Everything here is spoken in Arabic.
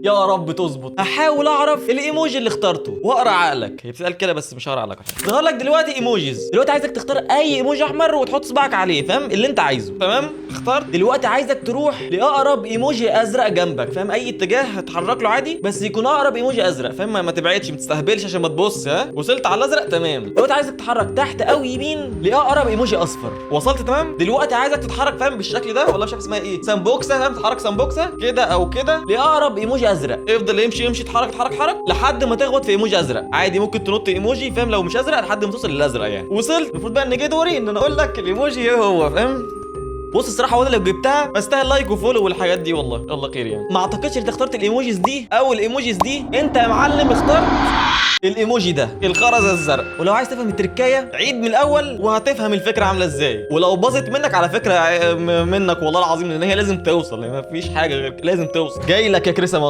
يا رب تظبط. هحاول اعرف الايموجي اللي اخترته واقرا عقلك. هي بتتقال كده بس مش هقرا عقلك. ظهر لك دلوقتي ايموجيز. دلوقتي عايزك تختار اي ايموجي احمر وتحط صباعك عليه، فاهم اللي انت عايزه؟ تمام اخترت. دلوقتي عايزك تروح لاقرب ايموجي ازرق جنبك، فاهم اي اتجاه هتحرك له عادي بس يكون اقرب ايموجي ازرق، فاهم ما تبعدش ما تستهبلش عشان ما تبص. ها وصلت على الازرق تمام. دلوقتي عايزك تتحرك تحت او يمين لاقرب ايموجي اصفر. وصلت تمام. دلوقتي عايزك تتحرك فاهم بالشكل ده ولا مش عارف اسمها ايه، سامبوكسه، فاهم تتحرك سامبوكسه كده او كده لاقرب ايموجي ازرق. افضل يمشي تحرك لحد ما تخبط في ايموجي ازرق. عادي ممكن تنط ايموجي فاهم لو مش ازرق لحد ما توصل للازرق يعني. وصلت. المفروض بقى ان جه دوري ان انا اقول لك الايموجي ايه هو، فاهم؟ بص الصراحه وانا لو جبتها استاهل لايك وفولو والحاجات دي والله. يلا خير يعني. ما اعتقدش انت اخترت الايموجيز دي او الايموجيز دي. انت يا معلم اخترت الايموجي ده الخرزه الزرق. ولو عايز تفهم التركايه عيد من الاول وهتفهم الفكره عامله ازاي. ولو باظت منك على فكره منك والله العظيم لان هي لازم توصل، يعني مفيش حاجه غير لازم توصل. جاي لك يا كريسه مصر.